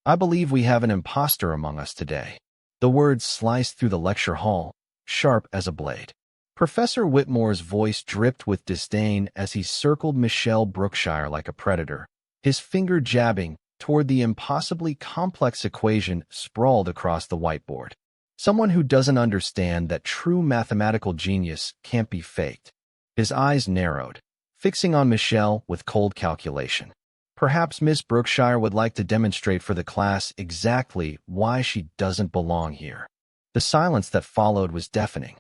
I believe we have an imposter among us today." The words sliced through the lecture hall, sharp as a blade. Professor Whitmore's voice dripped with disdain as he circled Michelle Brookshire like a predator, his finger jabbing toward the impossibly complex equation sprawled across the whiteboard. Someone who doesn't understand that true mathematical genius can't be faked. His eyes narrowed, fixing on Michelle with cold calculation. Perhaps Miss Brookshire would like to demonstrate for the class exactly why she doesn't belong here. The silence that followed was deafening.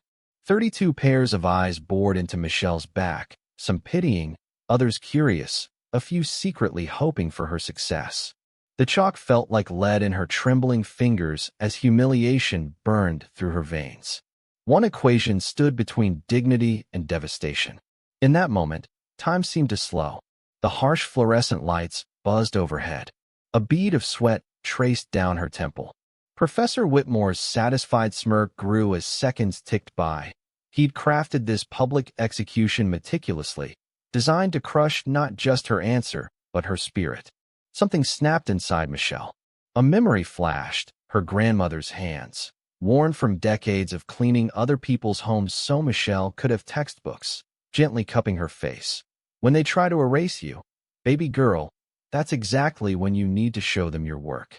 32 pairs of eyes bored into Michelle's back, some pitying, others curious, a few secretly hoping for her success. The chalk felt like lead in her trembling fingers as humiliation burned through her veins. One equation stood between dignity and devastation. In that moment, time seemed to slow. The harsh fluorescent lights buzzed overhead. A bead of sweat traced down her temple. Professor Whitmore's satisfied smirk grew as seconds ticked by. He'd crafted this public execution meticulously, designed to crush not just her answer, but her spirit. Something snapped inside Michelle. A memory flashed, her grandmother's hands, worn from decades of cleaning other people's homes so Michelle could have textbooks, gently cupping her face. When they try to erase you, baby girl, that's exactly when you need to show them your work.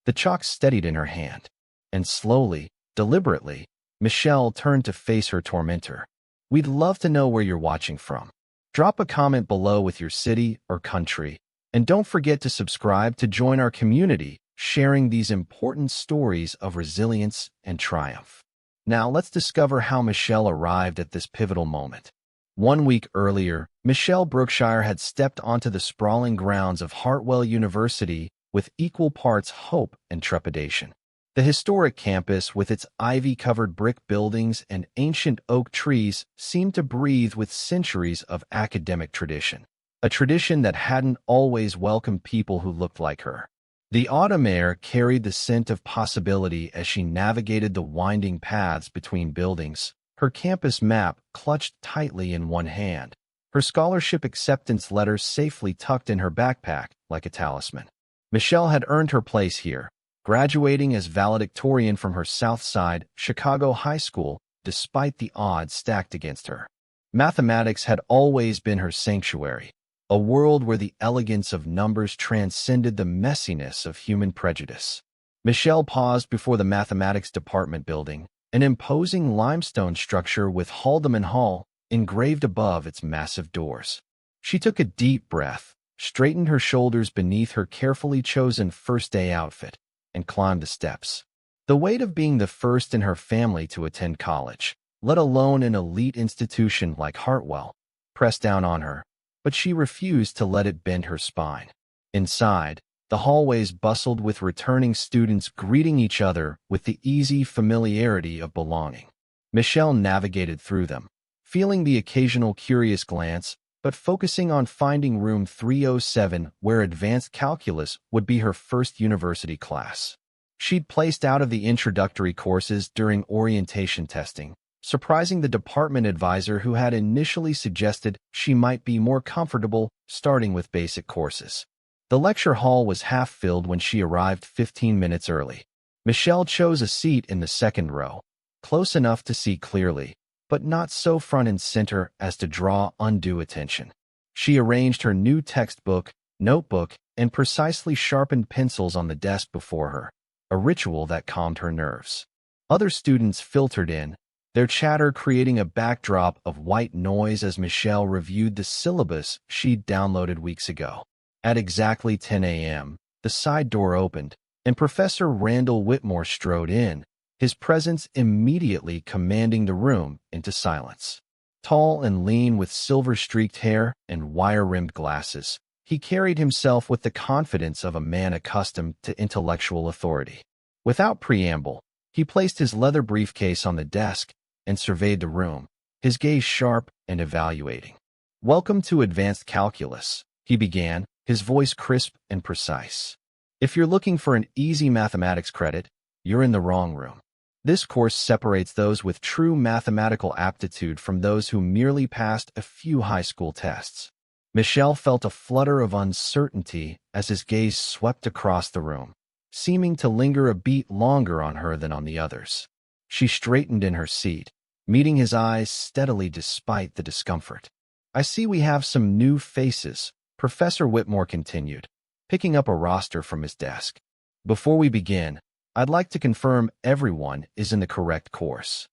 The chalk steadied in her hand, and slowly, deliberately, Michelle turned to face her tormentor. We'd love to know where you're watching from. Drop a comment below with your city or country, and don't forget to subscribe to join our community, sharing these important stories of resilience and triumph. Now let's discover how Michelle arrived at this pivotal moment. 1 week earlier, Michelle Brookshire had stepped onto the sprawling grounds of Hartwell University with equal parts hope and trepidation. The historic campus, with its ivy-covered brick buildings and ancient oak trees, seemed to breathe with centuries of academic tradition, a tradition that hadn't always welcomed people who looked like her. The autumn air carried the scent of possibility as she navigated the winding paths between buildings, her campus map clutched tightly in one hand, her scholarship acceptance letter safely tucked in her backpack like a talisman. Michelle had earned her place here, graduating as valedictorian from her South Side, Chicago high school, despite the odds stacked against her. Mathematics had always been her sanctuary, a world where the elegance of numbers transcended the messiness of human prejudice. Michelle paused before the mathematics department building, an imposing limestone structure with Haldeman Hall engraved above its massive doors. She took a deep breath, straightened her shoulders beneath her carefully chosen first-day outfit, and climbed the steps. The weight of being the first in her family to attend college, let alone an elite institution like Hartwell, pressed down on her, but she refused to let it bend her spine. Inside, the hallways bustled with returning students greeting each other with the easy familiarity of belonging. Michelle navigated through them, feeling the occasional curious glance, but focusing on finding room 307 where advanced calculus would be her first university class. She'd placed out of the introductory courses during orientation testing, surprising the department advisor who had initially suggested she might be more comfortable starting with basic courses. The lecture hall was half filled when she arrived 15 minutes early. Michelle chose a seat in the second row, close enough to see clearly, but not so front and center as to draw undue attention. She arranged her new textbook, notebook, and precisely sharpened pencils on the desk before her, a ritual that calmed her nerves. Other students filtered in, their chatter creating a backdrop of white noise as Michelle reviewed the syllabus she'd downloaded weeks ago. At exactly 10 a.m., the side door opened, and Professor Randall Whitmore strode in, his presence immediately commanding the room into silence. Tall and lean with silver-streaked hair and wire-rimmed glasses, he carried himself with the confidence of a man accustomed to intellectual authority. Without preamble, he placed his leather briefcase on the desk and surveyed the room, his gaze sharp and evaluating. "Welcome to Advanced Calculus," he began, his voice crisp and precise. "If you're looking for an easy mathematics credit, you're in the wrong room. This course separates those with true mathematical aptitude from those who merely passed a few high school tests." Michelle felt a flutter of uncertainty as his gaze swept across the room. seeming to linger a beat longer on her than on the others. She straightened in her seat, meeting his eyes steadily despite the discomfort. "I see we have some new faces," Professor Whitmore continued, picking up a roster from his desk. "Before we begin, I'd like to confirm everyone is in the correct course."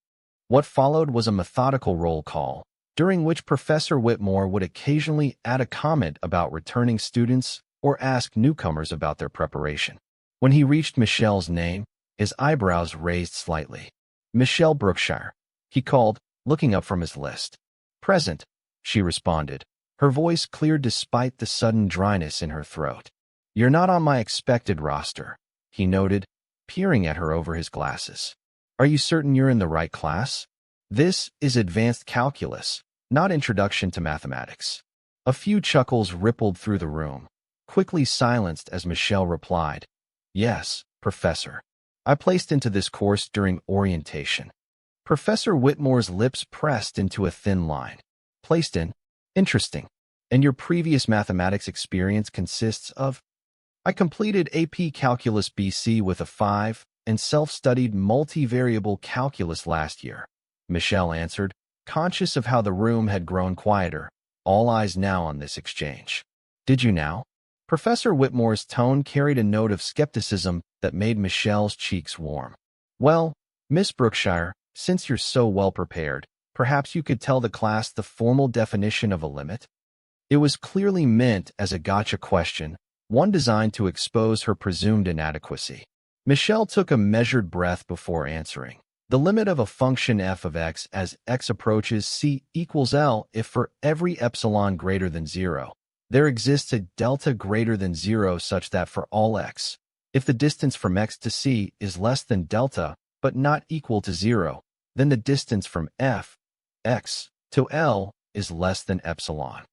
What followed was a methodical roll call, during which Professor Whitmore would occasionally add a comment about returning students or ask newcomers about their preparation. When he reached Michelle's name, his eyebrows raised slightly. "Michelle Brookshire," he called, looking up from his list. "Present," she responded, her voice clear despite the sudden dryness in her throat. "You're not on my expected roster," he noted, peering at her over his glasses. "Are you certain you're in the right class? This is advanced calculus, not introduction to mathematics." A few chuckles rippled through the room, quickly silenced as Michelle replied, "Yes, Professor. I placed into this course during orientation." Professor Whitmore's lips pressed into a thin line. "Placed in? Interesting. And your previous mathematics experience consists of?" "I completed AP Calculus BC with a 5 and self-studied multivariable calculus last year," Michelle answered, conscious of how the room had grown quieter, all eyes now on this exchange. "Did you now?" Professor Whitmore's tone carried a note of skepticism that made Michelle's cheeks warm. "Well, Miss Brookshire, since you're so well prepared, perhaps you could tell the class the formal definition of a limit?" It was clearly meant as a gotcha question, one designed to expose her presumed inadequacy. Michelle took a measured breath before answering. "The limit of a function f of x as x approaches c equals L if for every epsilon greater than 0, there exists a delta greater than 0 such that for all x, if the distance from x to c is less than delta but not equal to 0, then the distance from f, x, to L is less than epsilon."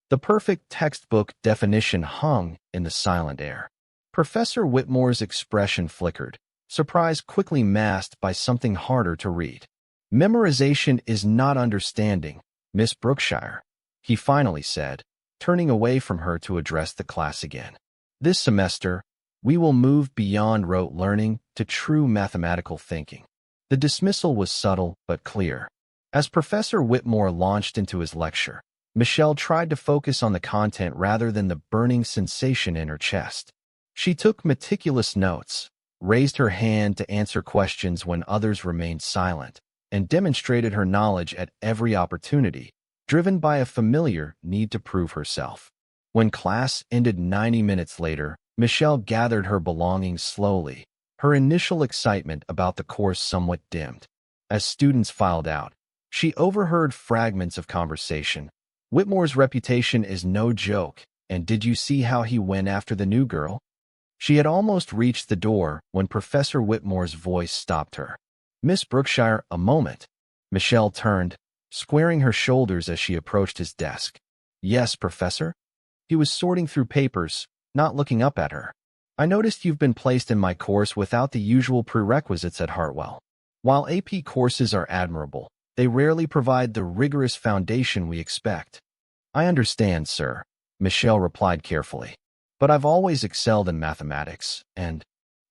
The perfect textbook definition hung in the silent air. Professor Whitmore's expression flickered, surprise quickly masked by something harder to read. "Memorization is not understanding, Miss Brookshire," he finally said, turning away from her to address the class again. "This semester, we will move beyond rote learning to true mathematical thinking." The dismissal was subtle but clear. As Professor Whitmore launched into his lecture, Michelle tried to focus on the content rather than the burning sensation in her chest. She took meticulous notes, raised her hand to answer questions when others remained silent, and demonstrated her knowledge at every opportunity, driven by a familiar need to prove herself. When class ended 90 minutes later, Michelle gathered her belongings slowly, her initial excitement about the course somewhat dimmed. As students filed out, she overheard fragments of conversation. "Whitmore's reputation is no joke, and did you see how he went after the new girl?" She had almost reached the door when Professor Whitmore's voice stopped her. "Miss Brookshire, a moment." Michelle turned, squaring her shoulders as she approached his desk. "Yes, Professor?" He was sorting through papers, not looking up at her. "I noticed you've been placed in my course without the usual prerequisites at Hartwell. While AP courses are admirable, they rarely provide the rigorous foundation we expect." "I understand, sir," Michelle replied carefully. "But I've always excelled in mathematics, and—"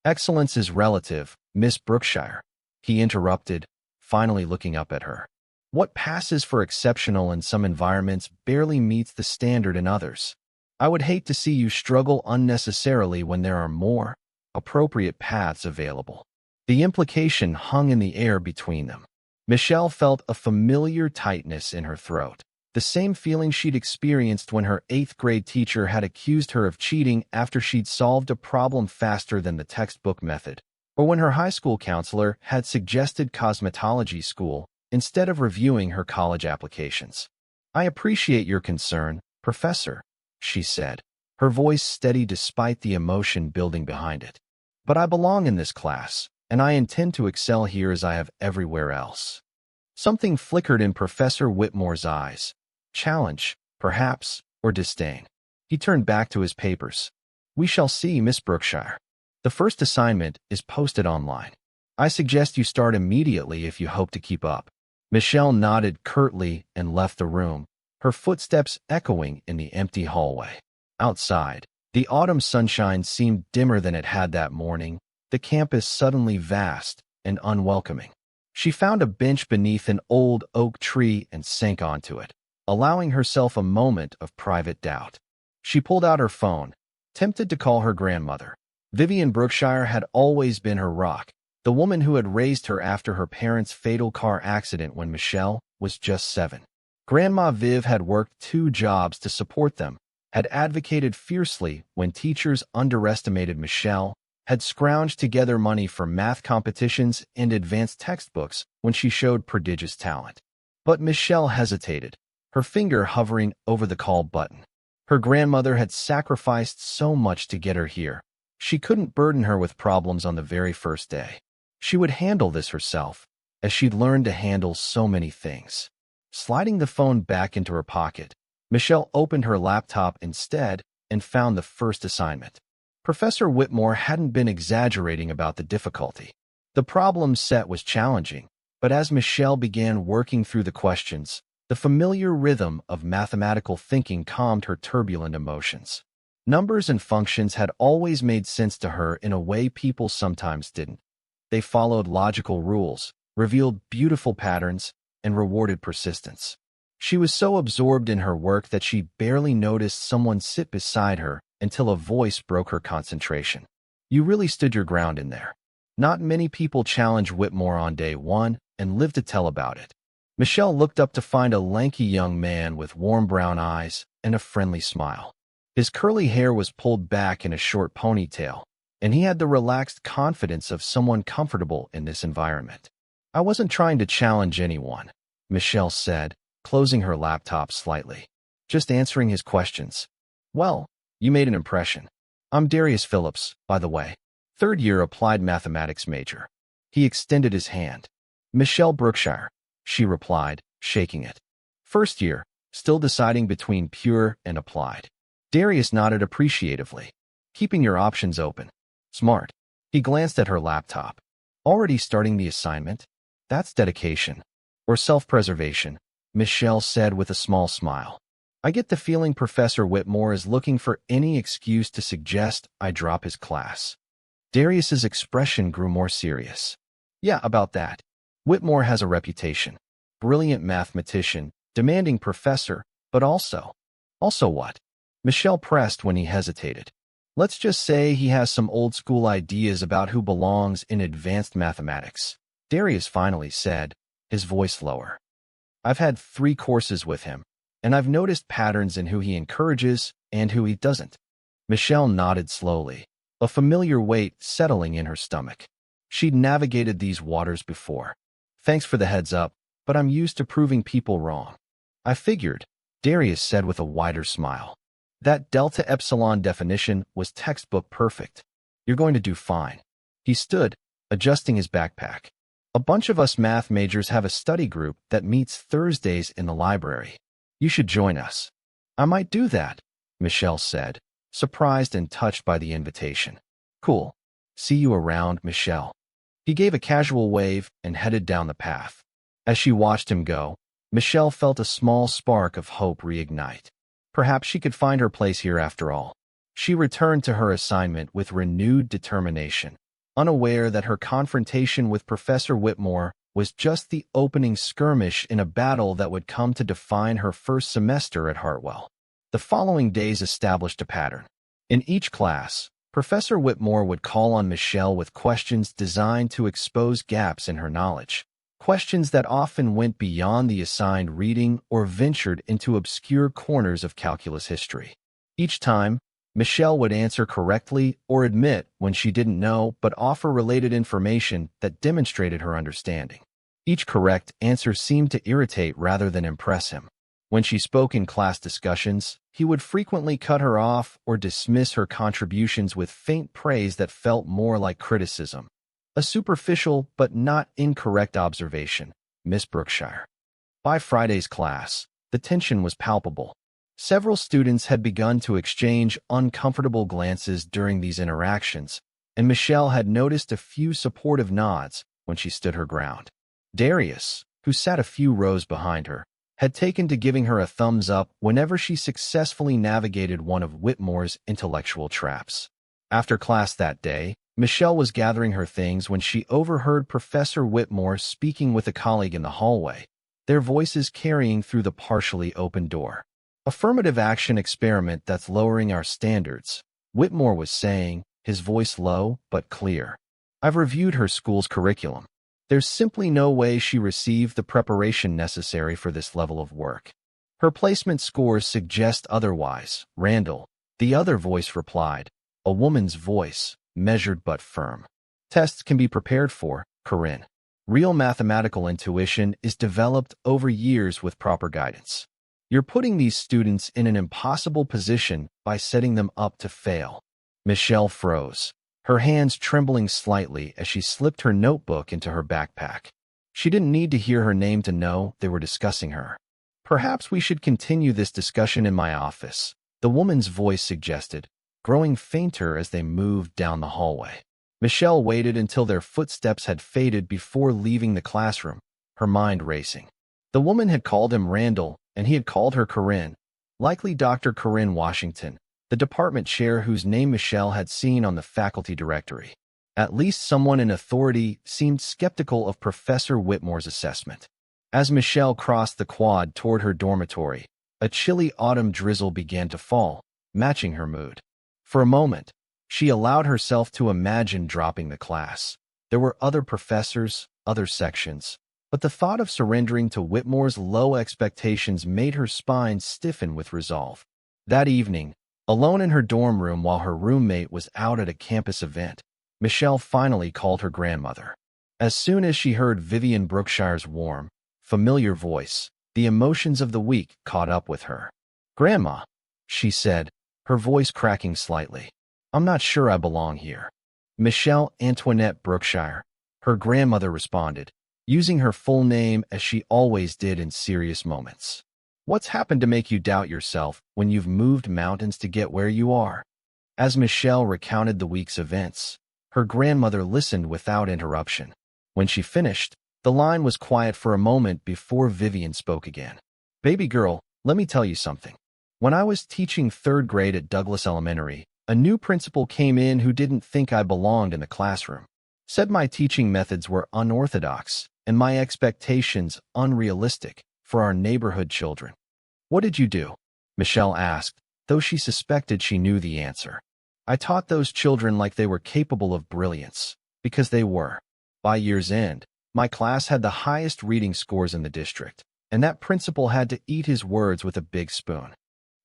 "Excellence is relative, Miss Brookshire," he interrupted, finally looking up at her. "What passes for exceptional in some environments barely meets the standard in others. I would hate to see you struggle unnecessarily when there are more appropriate paths available." The implication hung in the air between them. Michelle felt a familiar tightness in her throat, the same feeling she'd experienced when her 8th-grade teacher had accused her of cheating after she'd solved a problem faster than the textbook method, or when her high school counselor had suggested cosmetology school instead of reviewing her college applications. "I appreciate your concern, Professor," she said, her voice steady despite the emotion building behind it. "But I belong in this class, and I intend to excel here as I have everywhere else." Something flickered in Professor Whitmore's eyes. Challenge, perhaps, or disdain. He turned back to his papers. "We shall see, Miss Brookshire. The first assignment is posted online. I suggest you start immediately if you hope to keep up." Michelle nodded curtly and left the room, her footsteps echoing in the empty hallway. Outside, the The autumn sunshine seemed dimmer than it had that morning, the campus suddenly vast and unwelcoming. She found a bench beneath an old oak tree and sank onto it, allowing herself a moment of private doubt. She pulled out her phone, tempted to call her grandmother. Vivian Brookshire had always been her rock, the woman who had raised her after her parents' fatal car accident when Michelle was just 7. Grandma Viv had worked 2 jobs to support them, had advocated fiercely when teachers underestimated Michelle, had scrounged together money for math competitions and advanced textbooks when she showed prodigious talent. But Michelle hesitated, her finger hovering over the call button. Her grandmother had sacrificed so much to get her here. She couldn't burden her with problems on the very first day. She would handle this herself, as she'd learned to handle so many things. Sliding the phone back into her pocket, Michelle opened her laptop instead and found the first assignment. Professor Whitmore hadn't been exaggerating about the difficulty. The problem set was challenging, but as Michelle began working through the questions, the familiar rhythm of mathematical thinking calmed her turbulent emotions. Numbers and functions had always made sense to her in a way people sometimes didn't. They followed logical rules, revealed beautiful patterns, and rewarded persistence. She was so absorbed in her work that she barely noticed someone sit beside her until a voice broke her concentration. You really stood your ground in there. Not many people challenge Whitmore on day 1 and live to tell about it. Michelle looked up to find a lanky young man with warm brown eyes and a friendly smile. His curly hair was pulled back in a short ponytail, and he had the relaxed confidence of someone comfortable in this environment. I wasn't trying to challenge anyone, Michelle said, closing her laptop slightly. Just answering his questions. Well, you made an impression. I'm Darius Phillips, by the way. 3rd year applied mathematics major. He extended his hand. Michelle Brookshire, she replied, shaking it. 1st year, still deciding between pure and applied. Darius nodded appreciatively. Keeping your options open. Smart. He glanced at her laptop. Already starting the assignment? That's dedication. Or self-preservation, Michelle said with a small smile. I get the feeling Professor Whitmore is looking for any excuse to suggest I drop his class. Darius's expression grew more serious. Yeah, about that. Whitmore has a reputation. Brilliant mathematician, demanding professor, but also. Also what? Michelle pressed when he hesitated. Let's just say he has some old-school ideas about who belongs in advanced mathematics. Darius finally said, his voice lower. I've had 3 courses with him, and I've noticed patterns in who he encourages and who he doesn't. Michelle nodded slowly, a familiar weight settling in her stomach. She'd navigated these waters before. Thanks for the heads up, but I'm used to proving people wrong. I figured, Darius said with a wider smile. That delta epsilon definition was textbook perfect. You're going to do fine. He stood, adjusting his backpack. A bunch of us math majors have a study group that meets Thursdays in the library. You should join us. I might do that, Michelle said, surprised and touched by the invitation. Cool. See you around, Michelle. He gave a casual wave and headed down the path. As she watched him go, Michelle felt a small spark of hope reignite. Perhaps she could find her place here after all. She returned to her assignment with renewed determination, unaware that her confrontation with Professor Whitmore was just the opening skirmish in a battle that would come to define her first semester at Hartwell. The following days established a pattern. In each class, Professor Whitmore would call on Michelle with questions designed to expose gaps in her knowledge, questions that often went beyond the assigned reading or ventured into obscure corners of calculus history. Each time, Michelle would answer correctly or admit when she didn't know but offer related information that demonstrated her understanding. Each correct answer seemed to irritate rather than impress him. When she spoke in class discussions, he would frequently cut her off or dismiss her contributions with faint praise that felt more like criticism. A superficial but not incorrect observation, Miss Brookshire. By Friday's class, the tension was palpable. Several students had begun to exchange uncomfortable glances during these interactions, and Michelle had noticed a few supportive nods when she stood her ground. Darius, who sat a few rows behind her, had taken to giving her a thumbs up whenever she successfully navigated one of Whitmore's intellectual traps. After class that day, Michelle was gathering her things when she overheard Professor Whitmore speaking with a colleague in the hallway, their voices carrying through the partially open door. "Affirmative action experiment that's lowering our standards," Whitmore was saying, his voice low but clear. "I've reviewed her school's curriculum. There's simply no way she received the preparation necessary for this level of work. Her placement scores suggest otherwise, Randall," the other voice replied, a woman's voice, measured but firm. "Tests can be prepared for, Corinne. Real mathematical intuition is developed over years with proper guidance. You're putting these students in an impossible position by setting them up to fail." Michelle froze, her hands trembling slightly as she slipped her notebook into her backpack. She didn't need to hear her name to know they were discussing her. "Perhaps we should continue this discussion in my office," the woman's voice suggested, growing fainter as they moved down the hallway. Michelle waited until their footsteps had faded before leaving the classroom, her mind racing. The woman had called him Randall, and he had called her Corinne, likely Dr. Corinne Washington, the department chair whose name Michelle had seen on the faculty directory. At least someone in authority seemed skeptical of Professor Whitmore's assessment. As Michelle crossed the quad toward her dormitory, a chilly autumn drizzle began to fall, matching her mood. For a moment, she allowed herself to imagine dropping the class. There were other professors, other sections, but the thought of surrendering to Whitmore's low expectations made her spine stiffen with resolve. That evening, alone in her dorm room while her roommate was out at a campus event, Michelle finally called her grandmother. As soon as she heard Vivian Brookshire's warm, familiar voice, the emotions of the week caught up with her. "Grandma," she said, her voice cracking slightly, "I'm not sure I belong here." "Michelle Antoinette Brookshire," her grandmother responded, using her full name as she always did in serious moments. "What's happened to make you doubt yourself when you've moved mountains to get where you are?" As Michelle recounted the week's events, her grandmother listened without interruption. When she finished, the line was quiet for a moment before Vivian spoke again. "Baby girl, let me tell you something. When I was teaching 3rd grade at Douglas Elementary, a new principal came in who didn't think I belonged in the classroom. Said my teaching methods were unorthodox and my expectations unrealistic for our neighborhood children." "What did you do?" Michelle asked, though she suspected she knew the answer. "I taught those children like they were capable of brilliance, because they were. By year's end, my class had the highest reading scores in the district, and that principal had to eat his words with a big spoon."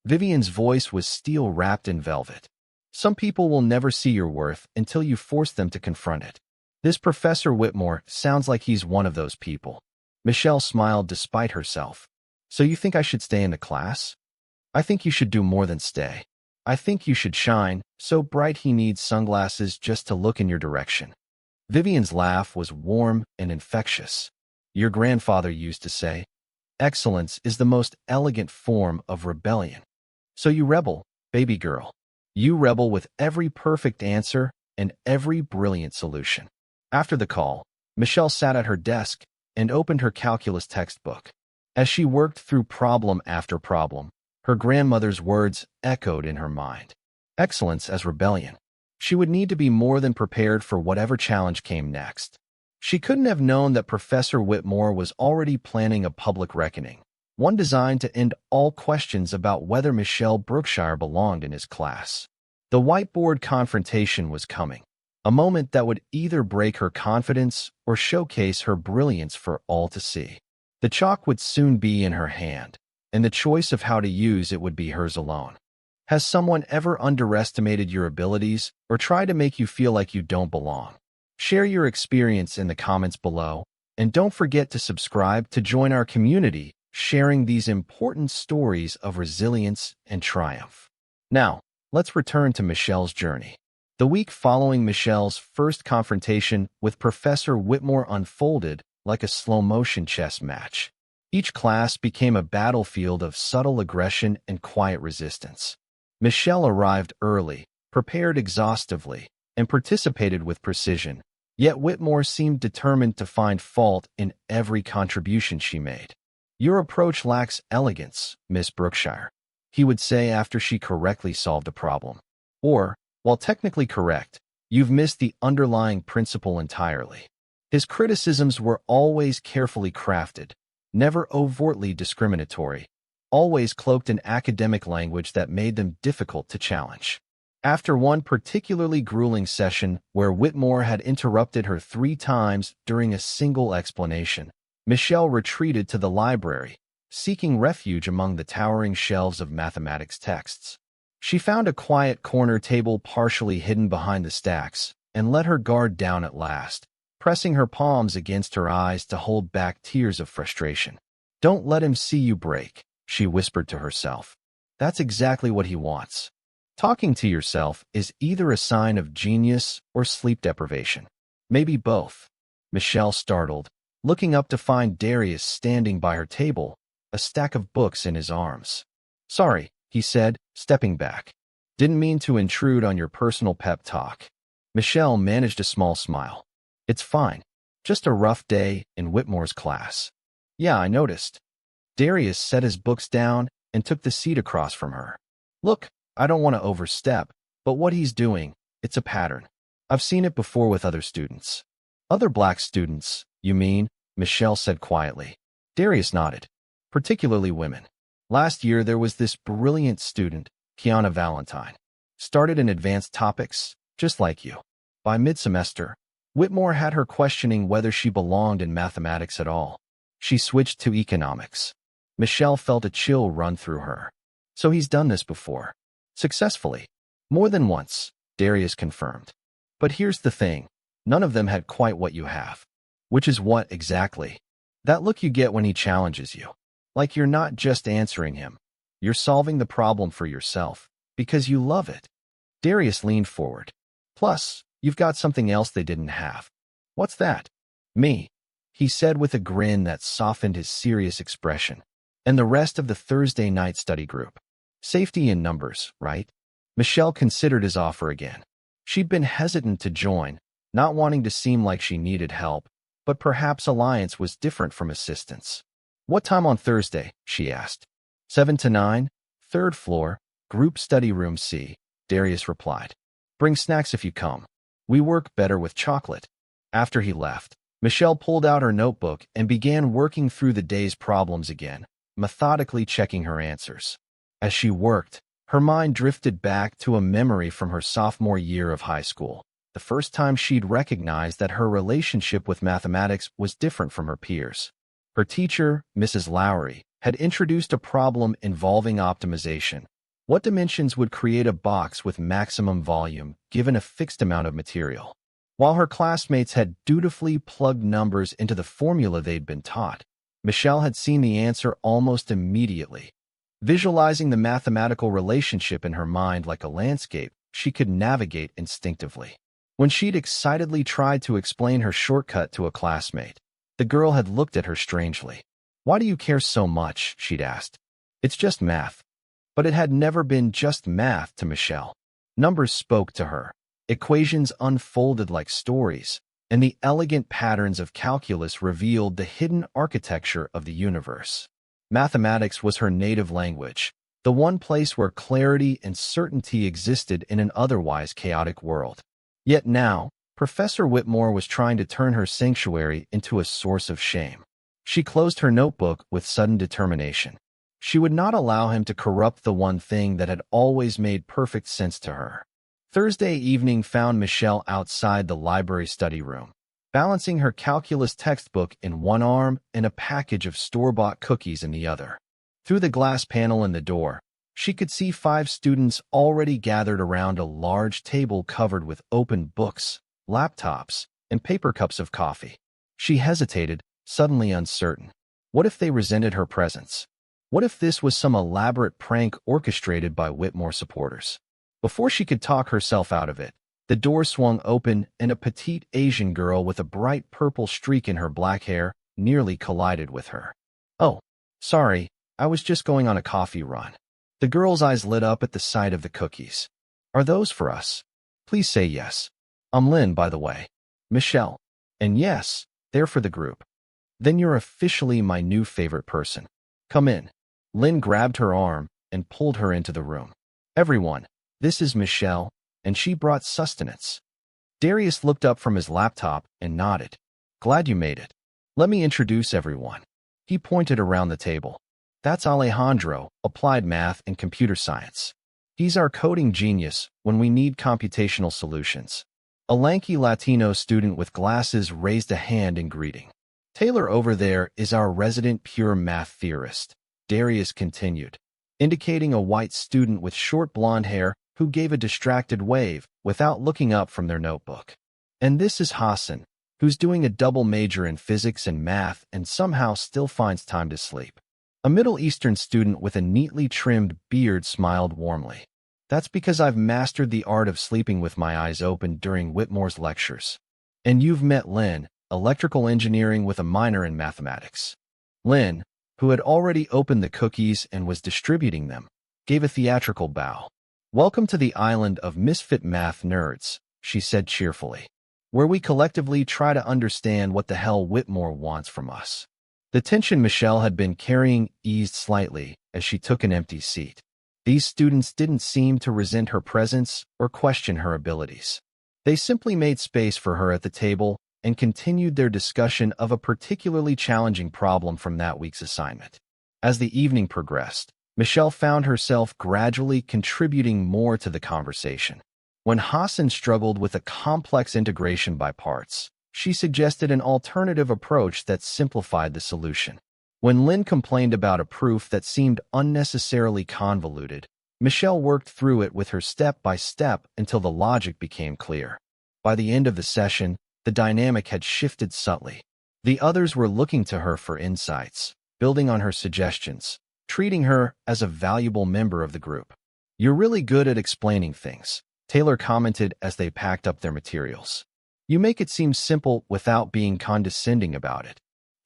Vivian's voice was steel wrapped in velvet. "Some people will never see your worth until you force them to confront it. This Professor Whitmore sounds like he's one of those people." Michelle smiled despite herself. "So you think I should stay in the class?" "I think you should do more than stay. I think you should shine, so bright he needs sunglasses just to look in your direction." Vivian's laugh was warm and infectious. "Your grandfather used to say, 'Excellence is the most elegant form of rebellion.' So you rebel, baby girl. You rebel with every perfect answer and every brilliant solution." After the call, Michelle sat at her desk and opened her calculus textbook. As she worked through problem after problem, her grandmother's words echoed in her mind. Excellence as rebellion. She would need to be more than prepared for whatever challenge came next. She couldn't have known that Professor Whitmore was already planning a public reckoning, one designed to end all questions about whether Michelle Brookshire belonged in his class. The whiteboard confrontation was coming, a moment that would either break her confidence or showcase her brilliance for all to see. The chalk would soon be in her hand, and the choice of how to use it would be hers alone. Has someone ever underestimated your abilities or tried to make you feel like you don't belong? Share your experience in the comments below, and don't forget to subscribe to join our community, sharing these important stories of resilience and triumph. Now, let's return to Michelle's journey. The week following Michelle's first confrontation with Professor Whitmore unfolded like a slow-motion chess match. Each class became a battlefield of subtle aggression and quiet resistance. Michelle arrived early, prepared exhaustively, and participated with precision, yet Whitmore seemed determined to find fault in every contribution she made. "Your approach lacks elegance, Miss Brookshire," he would say after she correctly solved a problem. Or, "While technically correct, you've missed the underlying principle entirely." His criticisms were always carefully crafted, never overtly discriminatory, always cloaked in academic language that made them difficult to challenge. After one particularly grueling session where Whitmore had interrupted her 3 times during a single explanation, Michelle retreated to the library, seeking refuge among the towering shelves of mathematics texts. She found a quiet corner table partially hidden behind the stacks and let her guard down at last, pressing her palms against her eyes to hold back tears of frustration. "Don't let him see you break," she whispered to herself. "That's exactly what he wants." Talking to yourself is either a sign of genius or sleep deprivation. Maybe both. Michelle startled, looking up to find Darius standing by her table, a stack of books in his arms. "Sorry," he said, stepping back. "Didn't mean to intrude on your personal pep talk." Michelle managed a small smile. "It's fine. Just a rough day in Whitmore's class." "Yeah, I noticed." Darius set his books down and took the seat across from her. "Look, I don't want to overstep, but what he's doing, it's a pattern. I've seen it before with other students." "Other black students, you mean?" Michelle said quietly. Darius nodded. "Particularly women. Last year there was this brilliant student, Kiana Valentine. Started in advanced topics, just like you. By mid-semester, Whitmore had her questioning whether she belonged in mathematics at all. She switched to economics." Michelle felt a chill run through her. "So he's done this before." "Successfully. More than once," Darius confirmed. "But here's the thing. None of them had quite what you have." "Which is what, exactly?" "That look you get when he challenges you. Like you're not just answering him. You're solving the problem for yourself, because you love it." Darius leaned forward. "Plus, you've got something else they didn't have." "What's that?" "Me," he said with a grin that softened his serious expression. "And the rest of the Thursday night study group. Safety in numbers, right?" Michelle considered his offer again. She'd been hesitant to join, not wanting to seem like she needed help, but perhaps alliance was different from assistance. "What time on Thursday?" she asked. 7 to 9, 3rd floor, group study room C, Darius replied. "Bring snacks if you come. We work better with chocolate." After he left, Michelle pulled out her notebook and began working through the day's problems again, methodically checking her answers. As she worked, her mind drifted back to a memory from her sophomore year of high school, the first time she'd recognized that her relationship with mathematics was different from her peers. Her teacher, Mrs. Lowry, had introduced a problem involving optimization. What dimensions would create a box with maximum volume given a fixed amount of material? While her classmates had dutifully plugged numbers into the formula they'd been taught, Michelle had seen the answer almost immediately. Visualizing the mathematical relationship in her mind like a landscape, she could navigate instinctively. When she'd excitedly tried to explain her shortcut to a classmate, the girl had looked at her strangely. "Why do you care so much?" she'd asked. "It's just math." But it had never been just math to Michelle. Numbers spoke to her. Equations unfolded like stories, and the elegant patterns of calculus revealed the hidden architecture of the universe. Mathematics was her native language, the one place where clarity and certainty existed in an otherwise chaotic world. Yet now, Professor Whitmore was trying to turn her sanctuary into a source of shame. She closed her notebook with sudden determination. She would not allow him to corrupt the one thing that had always made perfect sense to her. Thursday evening found Michelle outside the library study room, balancing her calculus textbook in one arm and a package of store-bought cookies in the other. Through the glass panel in the door, she could see 5 students already gathered around a large table covered with open books, laptops, and paper cups of coffee. She hesitated, suddenly uncertain. What if they resented her presence? What if this was some elaborate prank orchestrated by Whitmore supporters? Before she could talk herself out of it, the door swung open and a petite Asian girl with a bright purple streak in her black hair nearly collided with her. "Oh, sorry, I was just going on a coffee run." The girl's eyes lit up at the sight of the cookies. "Are those for us?" "Please say yes. I'm Lynn, by the way." "Michelle." "And yes, they're for the group." Then you're officially my new favorite person. Come in. Lynn grabbed her arm and pulled her into the room. Everyone, this is Michelle, and she brought sustenance. Darius looked up from his laptop and nodded. Glad you made it. Let me introduce everyone. He pointed around the table. That's Alejandro, applied math and computer science. He's our coding genius when we need computational solutions. A lanky Latino student with glasses raised a hand in greeting. Taylor over there is our resident pure math theorist, Darius continued, indicating a white student with short blonde hair who gave a distracted wave without looking up from their notebook. And this is Hassan, who's doing a double major in physics and math and somehow still finds time to sleep. A Middle Eastern student with a neatly trimmed beard smiled warmly. That's because I've mastered the art of sleeping with my eyes open during Whitmore's lectures. And you've met Lynn, electrical engineering with a minor in mathematics. Lynn, who had already opened the cookies and was distributing them, gave a theatrical bow. Welcome to the island of misfit math nerds, she said cheerfully, where we collectively try to understand what the hell Whitmore wants from us. The tension Michelle had been carrying eased slightly as she took an empty seat. These students didn't seem to resent her presence or question her abilities. They simply made space for her at the table and continued their discussion of a particularly challenging problem from that week's assignment. As the evening progressed, Michelle found herself gradually contributing more to the conversation. When Hassan struggled with a complex integration by parts, she suggested an alternative approach that simplified the solution. When Lynn complained about a proof that seemed unnecessarily convoluted, Michelle worked through it with her step by step until the logic became clear. By the end of the session, the dynamic had shifted subtly. The others were looking to her for insights, building on her suggestions, treating her as a valuable member of the group. You're really good at explaining things, Taylor commented as they packed up their materials. You make it seem simple without being condescending about it.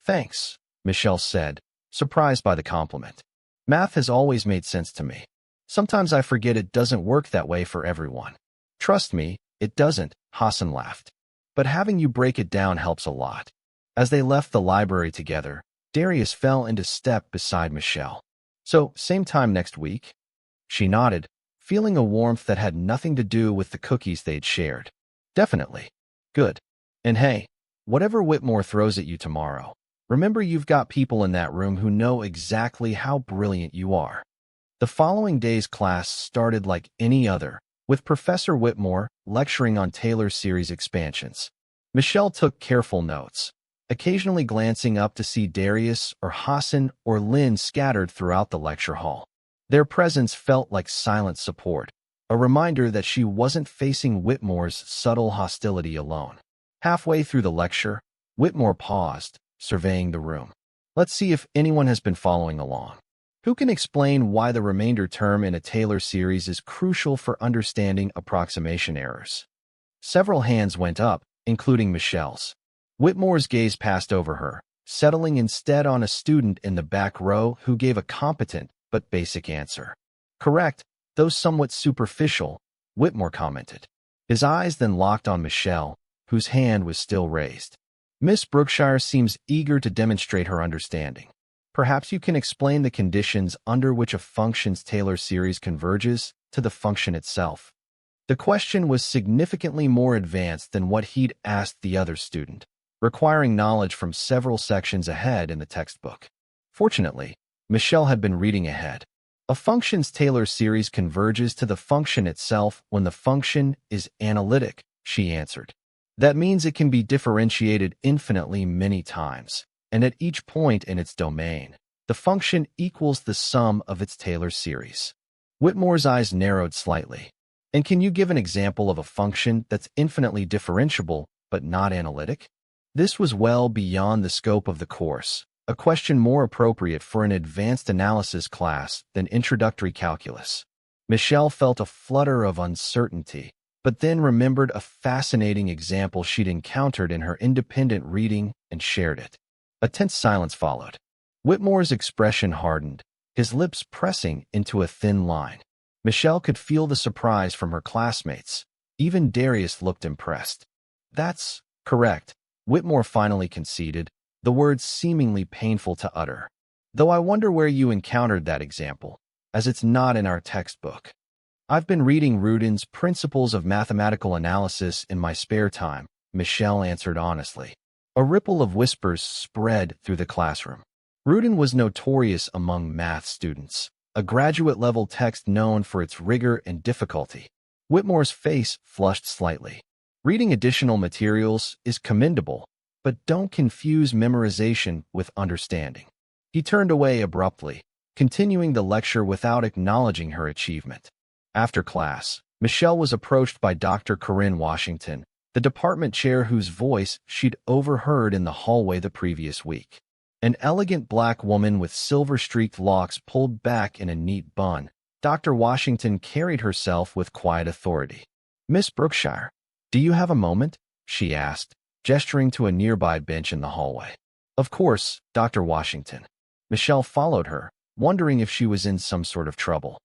Thanks, Michelle said, surprised by the compliment. Math has always made sense to me. Sometimes I forget it doesn't work that way for everyone. Trust me, it doesn't, Hassan laughed. But having you break it down helps a lot. As they left the library together, Darius fell into step beside Michelle. So, same time next week? She nodded, feeling a warmth that had nothing to do with the cookies they'd shared. Definitely. Good. And hey, whatever Whitmore throws at you tomorrow, remember you've got people in that room who know exactly how brilliant you are. The following day's class started like any other, with Professor Whitmore lecturing on Taylor's series expansions. Michelle took careful notes, occasionally glancing up to see Darius or Hassan or Lynn scattered throughout the lecture hall. Their presence felt like silent support, a reminder that she wasn't facing Whitmore's subtle hostility alone. Halfway through the lecture, Whitmore paused, surveying the room. Let's see if anyone has been following along. Who can explain why the remainder term in a Taylor series is crucial for understanding approximation errors? Several hands went up, including Michelle's. Whitmore's gaze passed over her, settling instead on a student in the back row who gave a competent but basic answer. Correct, though somewhat superficial, Whitmore commented. His eyes then locked on Michelle, whose hand was still raised. Miss Brookshire seems eager to demonstrate her understanding. Perhaps you can explain the conditions under which a function's Taylor series converges to the function itself. The question was significantly more advanced than what he'd asked the other student, requiring knowledge from several sections ahead in the textbook. Fortunately, Michelle had been reading ahead. A function's Taylor series converges to the function itself when the function is analytic, she answered. That means it can be differentiated infinitely many times, and at each point in its domain, the function equals the sum of its Taylor series. Whitmore's eyes narrowed slightly. And can you give an example of a function that's infinitely differentiable but not analytic? This was well beyond the scope of the course, a question more appropriate for an advanced analysis class than introductory calculus. Michelle felt a flutter of uncertainty, but then remembered a fascinating example she'd encountered in her independent reading and shared it. A tense silence followed. Whitmore's expression hardened, his lips pressing into a thin line. Michelle could feel the surprise from her classmates. Even Darius looked impressed. That's correct, Whitmore finally conceded, the words seemingly painful to utter. Though I wonder where you encountered that example, as it's not in our textbook. I've been reading Rudin's Principles of Mathematical Analysis in my spare time, Michelle answered honestly. A ripple of whispers spread through the classroom. Rudin was notorious among math students, a graduate-level text known for its rigor and difficulty. Whitmore's face flushed slightly. Reading additional materials is commendable, but don't confuse memorization with understanding. He turned away abruptly, continuing the lecture without acknowledging her achievement. After class, Michelle was approached by Dr. Corinne Washington, the department chair whose voice she'd overheard in the hallway the previous week. An elegant black woman with silver-streaked locks pulled back in a neat bun, Dr. Washington carried herself with quiet authority. "Miss Brookshire, do you have a moment?" she asked, gesturing to a nearby bench in the hallway. "Of course, Dr. Washington." Michelle followed her, wondering if she was in some sort of trouble.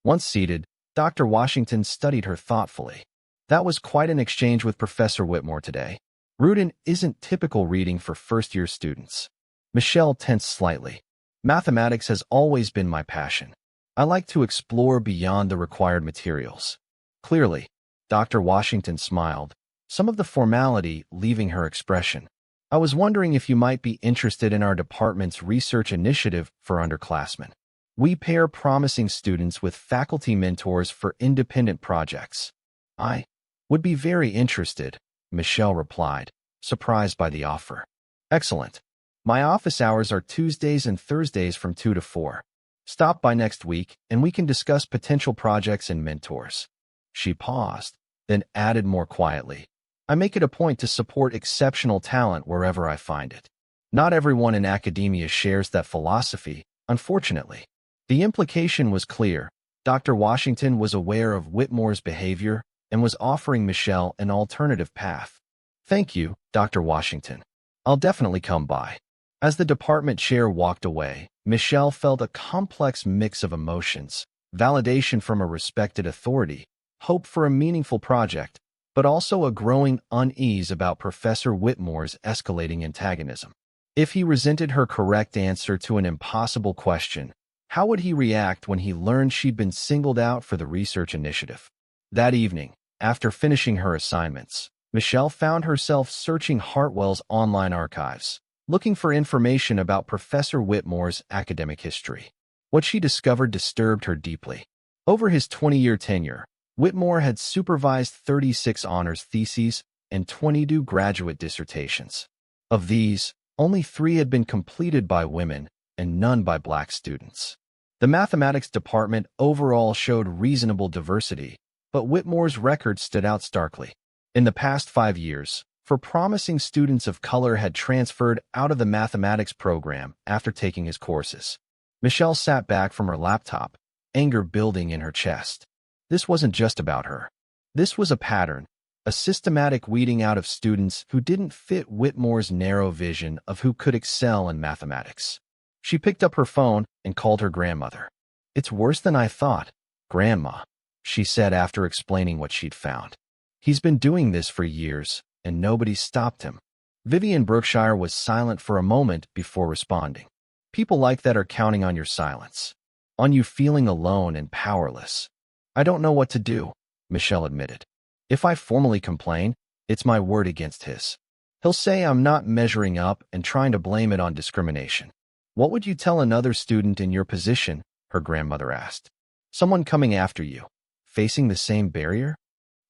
Once seated, Dr. Washington studied her thoughtfully. "That was quite an exchange with Professor Whitmore today. Rudin isn't typical reading for first-year students." Michelle tensed slightly. "Mathematics has always been my passion. I like to explore beyond the required materials." Clearly, Dr. Washington smiled, some of the formality leaving her expression. "I was wondering if you might be interested in our department's research initiative for underclassmen. We pair promising students with faculty mentors for independent projects." "I would be very interested," Michelle replied, surprised by the offer. "Excellent. My office hours are Tuesdays and Thursdays from 2 to 4. Stop by next week and we can discuss potential projects and mentors." She paused, then added more quietly, "I make it a point to support exceptional talent wherever I find it. Not everyone in academia shares that philosophy, unfortunately." The implication was clear. Dr. Washington was aware of Whitmore's behavior and was offering Michelle an alternative path. "Thank you, Dr. Washington. I'll definitely come by." As the department chair walked away, Michelle felt a complex mix of emotions, validation from a respected authority, hope for a meaningful project, but also a growing unease about Professor Whitmore's escalating antagonism. If he resented her correct answer to an impossible question, how would he react when he learned she'd been singled out for the research initiative? That evening, after finishing her assignments, Michelle found herself searching Hartwell's online archives, looking for information about Professor Whitmore's academic history. What she discovered disturbed her deeply. Over his 20-year tenure, Whitmore had supervised 36 honors theses and 22 graduate dissertations. Of these, only 3 had been completed by women and none by black students. The mathematics department overall showed reasonable diversity, but Whitmore's record stood out starkly. In the past 5 years, promising students of color had transferred out of the mathematics program after taking his courses. Michelle sat back from her laptop, anger building in her chest. This wasn't just about her. This was a pattern, a systematic weeding out of students who didn't fit Whitmore's narrow vision of who could excel in mathematics. She picked up her phone and called her grandmother. "It's worse than I thought, Grandma," she said after explaining what she'd found. "He's been doing this for years, and nobody stopped him." Vivian Brookshire was silent for a moment before responding. "People like that are counting on your silence, on you feeling alone and powerless." "I don't know what to do," Michelle admitted. "If I formally complain, it's my word against his. He'll say I'm not measuring up and trying to blame it on discrimination." "What would you tell another student in your position?" her grandmother asked. "Someone coming after you, facing the same barrier?"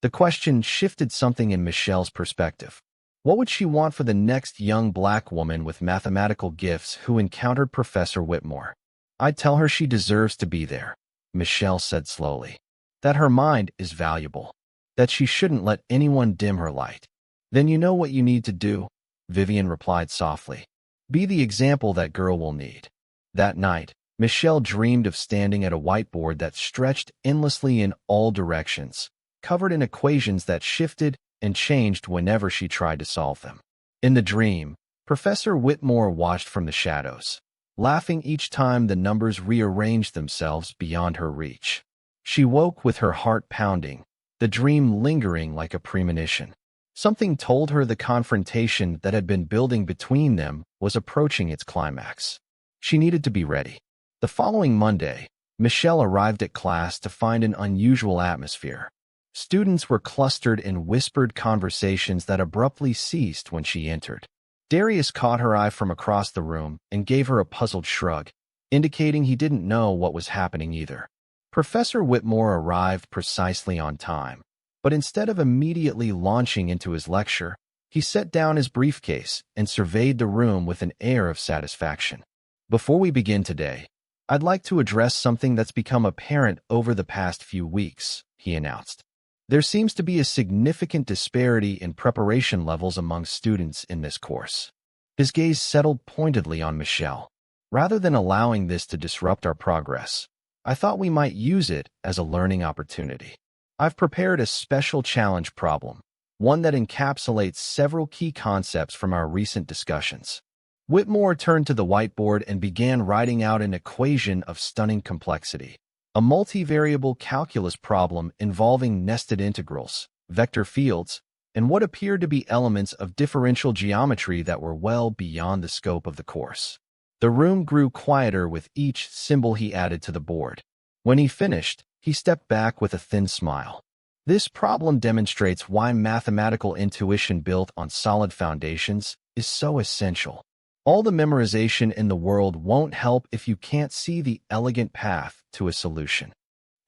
The question shifted something in Michelle's perspective. What would she want for the next young black woman with mathematical gifts who encountered Professor Whitmore? "I'd tell her she deserves to be there," Michelle said slowly. "That her mind is valuable. That she shouldn't let anyone dim her light." "Then you know what you need to do," Vivian replied softly. "Be the example that girl will need." That night, Michelle dreamed of standing at a whiteboard that stretched endlessly in all directions, covered in equations that shifted and changed whenever she tried to solve them. In the dream, Professor Whitmore watched from the shadows, laughing each time the numbers rearranged themselves beyond her reach. She woke with her heart pounding, the dream lingering like a premonition. Something told her the confrontation that had been building between them was approaching its climax. She needed to be ready. The following Monday, Michelle arrived at class to find an unusual atmosphere. Students were clustered in whispered conversations that abruptly ceased when she entered. Darius caught her eye from across the room and gave her a puzzled shrug, indicating he didn't know what was happening either. Professor Whitmore arrived precisely on time, but instead of immediately launching into his lecture, he set down his briefcase and surveyed the room with an air of satisfaction. Before we begin today, I'd like to address something that's become apparent over the past few weeks, he announced. There seems to be a significant disparity in preparation levels among students in this course. His gaze settled pointedly on Michelle. Rather than allowing this to disrupt our progress, I thought we might use it as a learning opportunity. I've prepared a special challenge problem, one that encapsulates several key concepts from our recent discussions. Whitmore turned to the whiteboard and began writing out an equation of stunning complexity. A multivariable calculus problem involving nested integrals, vector fields, and what appeared to be elements of differential geometry that were well beyond the scope of the course. The room grew quieter with each symbol he added to the board. When he finished, he stepped back with a thin smile. This problem demonstrates why mathematical intuition built on solid foundations is so essential. All the memorization in the world won't help if you can't see the elegant path to a solution.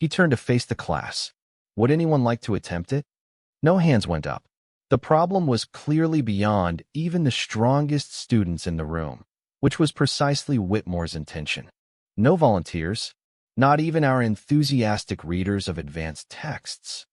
He turned to face the class. Would anyone like to attempt it? No hands went up. The problem was clearly beyond even the strongest students in the room, which was precisely Whitmore's intention. No volunteers, not even our enthusiastic readers of advanced texts.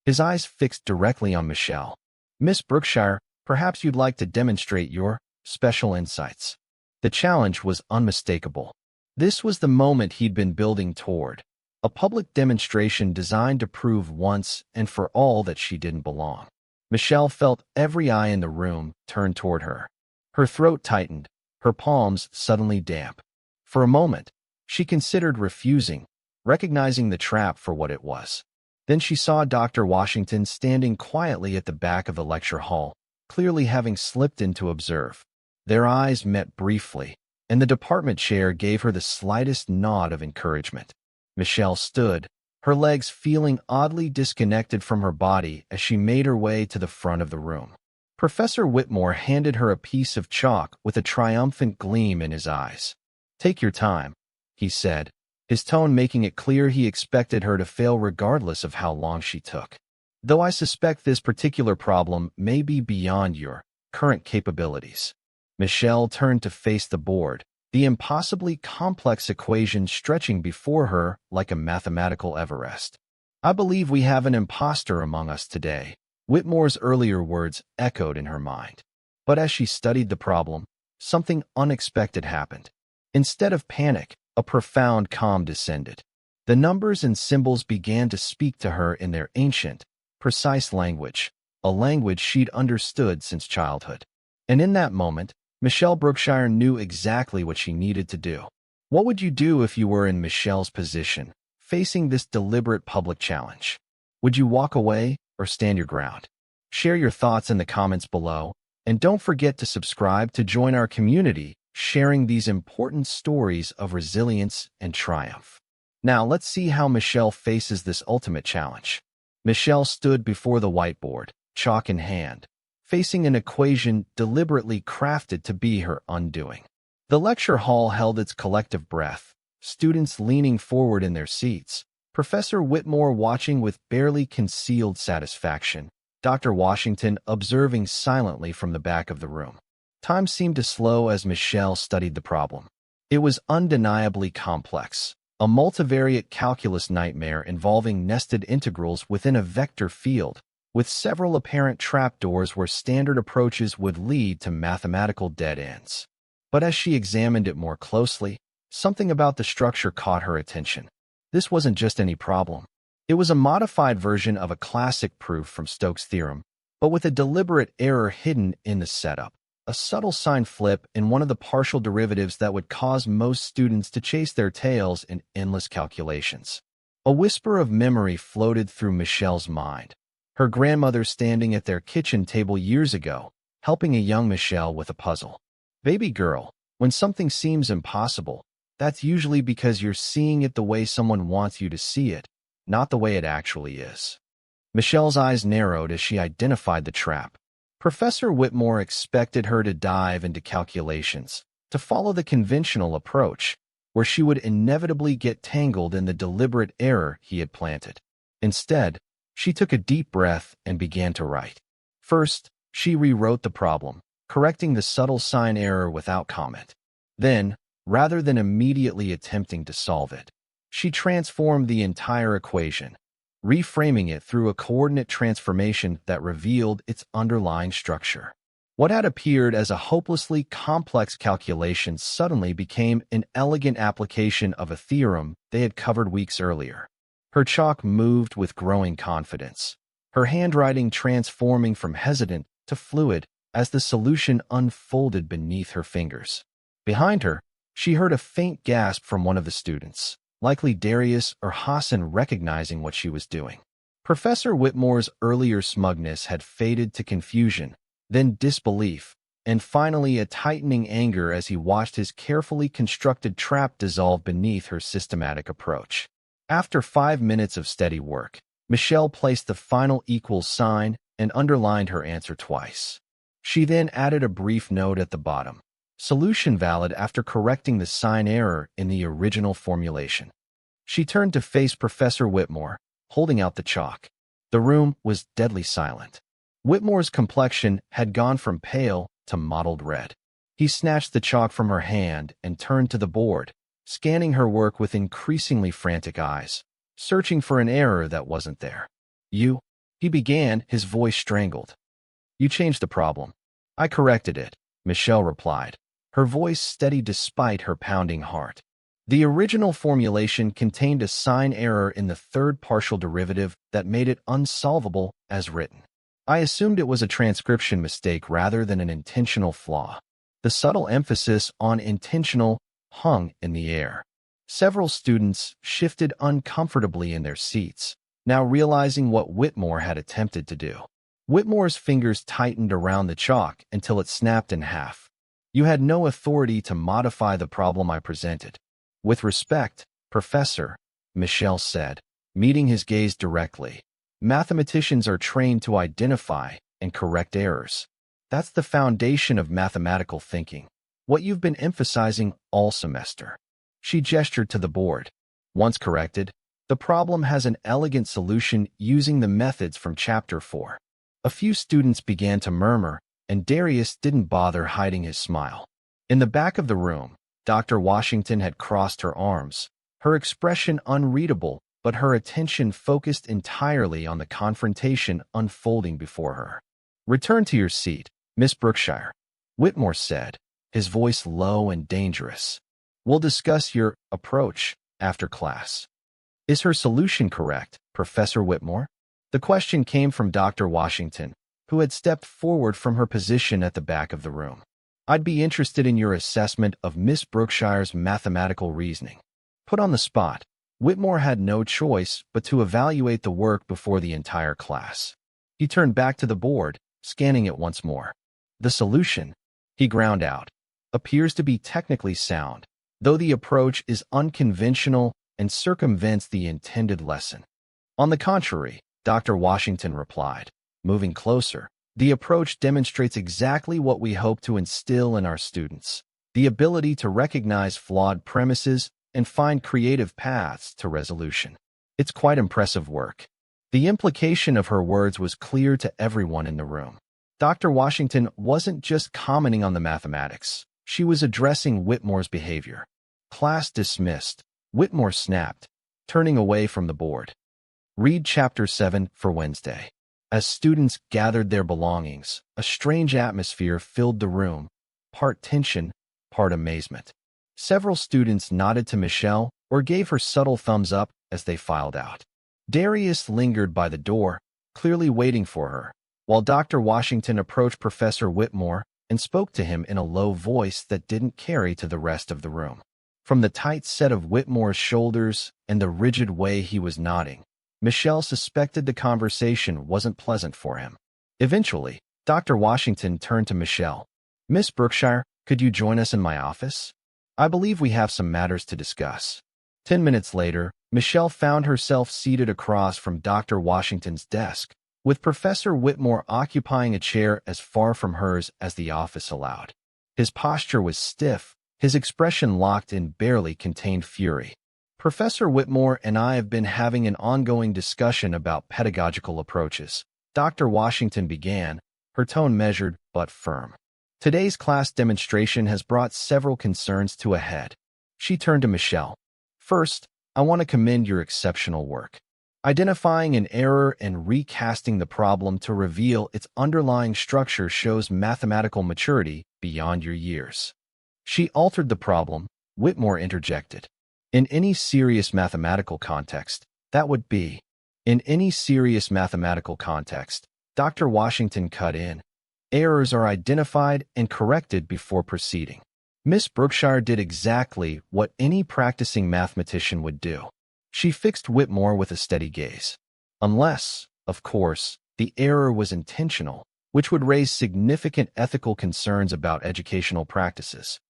His eyes fixed directly on Michelle. Miss Brookshire, perhaps you'd like to demonstrate your special insights. The challenge was unmistakable. This was the moment he'd been building toward, a public demonstration designed to prove once and for all that she didn't belong. Michelle felt every eye in the room turn toward her. Her throat tightened, her palms suddenly damp. For a moment, she considered refusing, recognizing the trap for what it was. Then she saw Dr. Washington standing quietly at the back of the lecture hall, clearly having slipped in to observe. Their eyes met briefly, and the department chair gave her the slightest nod of encouragement. Michelle stood, her legs feeling oddly disconnected from her body as she made her way to the front of the room. Professor Whitmore handed her a piece of chalk with a triumphant gleam in his eyes. "Take your time," he said, his tone making it clear he expected her to fail regardless of how long she took. "Though I suspect this particular problem may be beyond your current capabilities." Michelle turned to face the board, the impossibly complex equation stretching before her like a mathematical Everest. "I believe we have an imposter among us today," Whitmore's earlier words echoed in her mind. But as she studied the problem, something unexpected happened. Instead of panic, a profound calm descended. The numbers and symbols began to speak to her in their ancient, precise language, a language she'd understood since childhood. And in that moment, Michelle Brookshire knew exactly what she needed to do. What would you do if you were in Michelle's position, facing this deliberate public challenge? Would you walk away or stand your ground? Share your thoughts in the comments below, and don't forget to subscribe to join our community, sharing these important stories of resilience and triumph. Now let's see how Michelle faces this ultimate challenge. Michelle stood before the whiteboard, chalk in hand, facing an equation deliberately crafted to be her undoing. The lecture hall held its collective breath, students leaning forward in their seats, Professor Whitmore watching with barely concealed satisfaction, Dr. Washington observing silently from the back of the room. Time seemed to slow as Michelle studied the problem. It was undeniably complex, a multivariate calculus nightmare involving nested integrals within a vector field, with several apparent trapdoors where standard approaches would lead to mathematical dead ends. But as she examined it more closely, something about the structure caught her attention. This wasn't just any problem. It was a modified version of a classic proof from Stokes' theorem, but with a deliberate error hidden in the setup, a subtle sign flip in one of the partial derivatives that would cause most students to chase their tails in endless calculations. A whisper of memory floated through Michelle's mind. her grandmother standing at their kitchen table years ago, helping a young Michelle with a puzzle. Baby girl, when something seems impossible, that's usually because you're seeing it the way someone wants you to see it, not the way it actually is. Michelle's eyes narrowed as she identified the trap. Professor Whitmore expected her to dive into calculations, to follow the conventional approach, where she would inevitably get tangled in the deliberate error he had planted. Instead, she took a deep breath and began to write. First, she rewrote the problem, correcting the subtle sign error without comment. Then, rather than immediately attempting to solve it, she transformed the entire equation, reframing it through a coordinate transformation that revealed its underlying structure. What had appeared as a hopelessly complex calculation suddenly became an elegant application of a theorem they had covered weeks earlier. Her chalk moved with growing confidence, her handwriting transforming from hesitant to fluid as the solution unfolded beneath her fingers. Behind her, she heard a faint gasp from one of the students, likely Darius or Hassan recognizing what she was doing. Professor Whitmore's earlier smugness had faded to confusion, then disbelief, and finally a tightening anger as he watched his carefully constructed trap dissolve beneath her systematic approach. After 5 minutes of steady work, Michelle placed the final equals sign and underlined her answer twice. She then added a brief note at the bottom. Solution valid after correcting the sign error in the original formulation. She turned to face Professor Whitmore, holding out the chalk. The room was deadly silent. Whitmore's complexion had gone from pale to mottled red. He snatched the chalk from her hand and turned to the board, scanning her work with increasingly frantic eyes, searching for an error that wasn't there. He began, his voice strangled. You changed the problem. I corrected it, Michelle replied, her voice steady despite her pounding heart. The original formulation contained a sign error in the third partial derivative that made it unsolvable as written. I assumed it was a transcription mistake rather than an intentional flaw. The subtle emphasis on intentional hung in the air. Several students shifted uncomfortably in their seats, now realizing what Whitmore had attempted to do. Whitmore's fingers tightened around the chalk until it snapped in half. You had no authority to modify the problem I presented. With respect, Professor, Michelle said, meeting his gaze directly. Mathematicians are trained to identify and correct errors. That's the foundation of mathematical thinking, what you've been emphasizing all semester. She gestured to the board. Once corrected, the problem has an elegant solution using the methods from Chapter 4. A few students began to murmur, and Darius didn't bother hiding his smile. In the back of the room, Dr. Washington had crossed her arms, her expression unreadable, but her attention focused entirely on the confrontation unfolding before her. Return to your seat, Miss Brookshire, Whitmore said, his voice low and dangerous. We'll discuss your approach after class. Is her solution correct, Professor Whitmore? The question came from Dr. Washington, who had stepped forward from her position at the back of the room. I'd be interested in your assessment of Miss Brookshire's mathematical reasoning. Put on the spot, Whitmore had no choice but to evaluate the work before the entire class. He turned back to the board, scanning it once more. The solution, he ground out, appears to be technically sound, though the approach is unconventional and circumvents the intended lesson. On the contrary, Dr. Washington replied, moving closer, the approach demonstrates exactly what we hope to instill in our students, the ability to recognize flawed premises and find creative paths to resolution. It's quite impressive work. The implication of her words was clear to everyone in the room. Dr. Washington wasn't just commenting on the mathematics. She was addressing Whitmore's behavior. Class dismissed. Whitmore snapped, turning away from the board. Read Chapter 7 for Wednesday. As students gathered their belongings, a strange atmosphere filled the room, part tension, part amazement. Several students nodded to Michelle or gave her subtle thumbs up as they filed out. Darius lingered by the door, clearly waiting for her, while Dr. Washington approached Professor Whitmore and spoke to him in a low voice that didn't carry to the rest of the room. From the tight set of Whitmore's shoulders and the rigid way he was nodding, Michelle suspected the conversation wasn't pleasant for him. Eventually, Dr. Washington turned to Michelle. Miss Brookshire, could you join us in my office? I believe we have some matters to discuss. 10 minutes later, Michelle found herself seated across from Dr. Washington's desk, with Professor Whitmore occupying a chair as far from hers as the office allowed. His posture was stiff, his expression locked in barely contained fury. Professor Whitmore and I have been having an ongoing discussion about pedagogical approaches. Dr. Washington began, her tone measured but firm. Today's class demonstration has brought several concerns to a head. She turned to Michelle. First, I want to commend your exceptional work. Identifying an error and recasting the problem to reveal its underlying structure shows mathematical maturity beyond your years. She altered the problem, Whitmore interjected. In any serious mathematical context, that would be. In any serious mathematical context, Dr. Washington cut in. Errors are identified and corrected before proceeding. Miss Brookshire did exactly what any practicing mathematician would do. She fixed Whitmore with a steady gaze. Unless, of course, the error was intentional, which would raise significant ethical concerns about educational practices.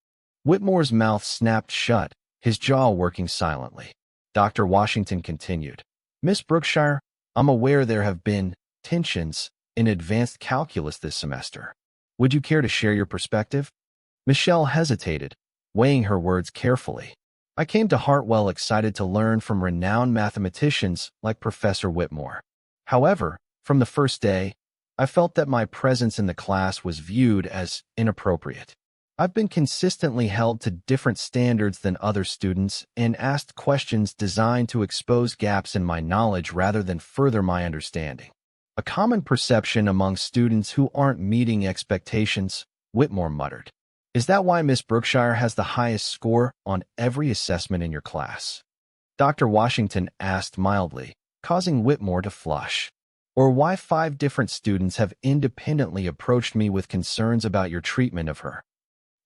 Whitmore's mouth snapped shut, his jaw working silently. Dr. Washington continued. Miss Brookshire, I'm aware there have been tensions in advanced calculus this semester. Would you care to share your perspective? Michelle hesitated, weighing her words carefully. I came to Hartwell excited to learn from renowned mathematicians like Professor Whitmore. However, from the first day, I felt that my presence in the class was viewed as inappropriate. I've been consistently held to different standards than other students and asked questions designed to expose gaps in my knowledge rather than further my understanding. A common perception among students who aren't meeting expectations, Whitmore muttered. Is that why Miss Brookshire has the highest score on every assessment in your class? Dr. Washington asked mildly, causing Whitmore to flush. Or why 5 different students have independently approached me with concerns about your treatment of her?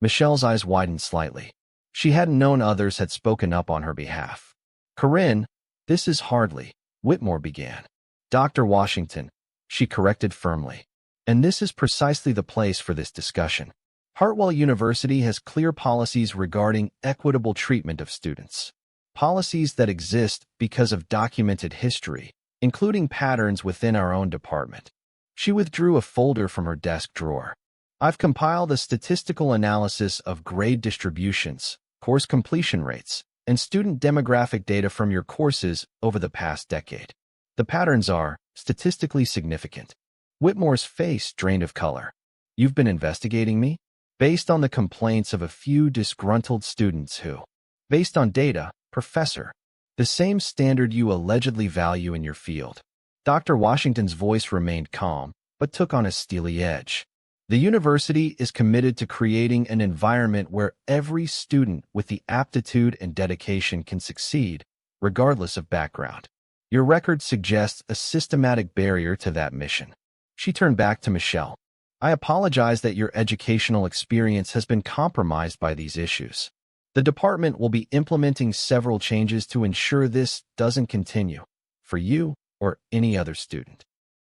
Michelle's eyes widened slightly. She hadn't known others had spoken up on her behalf. Corinne, this is hardly, Whitmore began. Dr. Washington, she corrected firmly. And this is precisely the place for this discussion. Hartwell University has clear policies regarding equitable treatment of students. Policies that exist because of documented history, including patterns within our own department. She withdrew a folder from her desk drawer. I've compiled a statistical analysis of grade distributions, course completion rates, and student demographic data from your courses over the past decade. The patterns are statistically significant. Whitmore's face drained of color. You've been investigating me? Based on the complaints of a few disgruntled students who, based on data, Professor, the same standard you allegedly value in your field. Dr. Washington's voice remained calm, but took on a steely edge. The university is committed to creating an environment where every student with the aptitude and dedication can succeed, regardless of background. Your record suggests a systematic barrier to that mission. She turned back to Michelle. I apologize that your educational experience has been compromised by these issues. The department will be implementing several changes to ensure this doesn't continue, for you or any other student.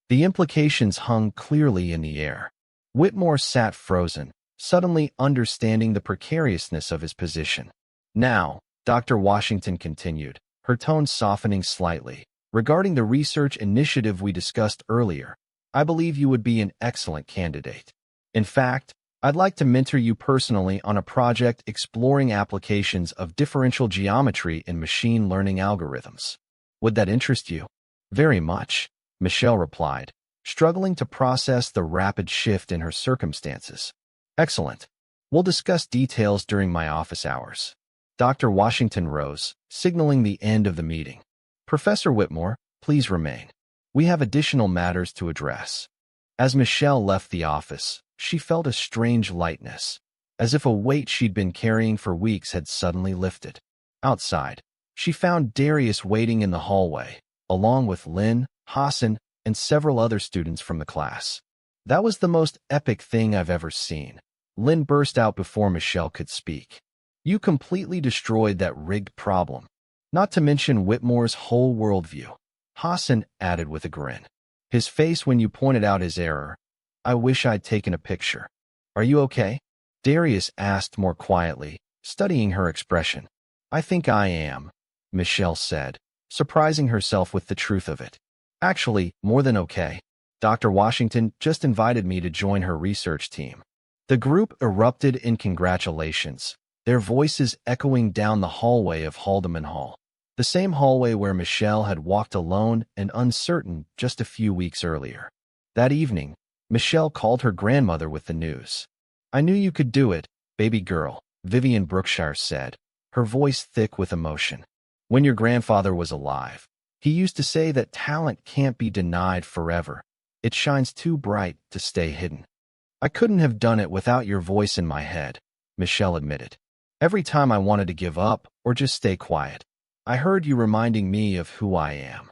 The implications hung clearly in the air. Whitmore sat frozen, suddenly understanding the precariousness of his position. Now, Dr. Washington continued, her tone softening slightly. Regarding the research initiative we discussed earlier, I believe you would be an excellent candidate. In fact, I'd like to mentor you personally on a project exploring applications of differential geometry in machine learning algorithms. Would that interest you? Very much, Michelle replied, struggling to process the rapid shift in her circumstances. Excellent. We'll discuss details during my office hours. Dr. Washington rose, signaling the end of the meeting. Professor Whitmore, please remain. We have additional matters to address. As Michelle left the office, she felt a strange lightness, as if a weight she'd been carrying for weeks had suddenly lifted. Outside, she found Darius waiting in the hallway, along with Lynn, Hassan, and several other students from the class. That was the most epic thing I've ever seen. Lynn burst out before Michelle could speak. You completely destroyed that rigged problem, not to mention Whitmore's whole worldview. Hassan added with a grin. His face when you pointed out his error. I wish I'd taken a picture. Are you okay? Darius asked more quietly, studying her expression. I think I am, Michelle said, surprising herself with the truth of it. Actually, more than okay. Dr. Washington just invited me to join her research team. The group erupted in congratulations, their voices echoing down the hallway of Haldeman Hall, the same hallway where Michelle had walked alone and uncertain just a few weeks earlier. That evening, Michelle called her grandmother with the news. I knew you could do it, baby girl, Michelle Brookshire said, her voice thick with emotion. When your grandfather was alive, he used to say that talent can't be denied forever. It shines too bright to stay hidden. I couldn't have done it without your voice in my head, Michelle admitted. Every time I wanted to give up or just stay quiet, I heard you reminding me of who I am.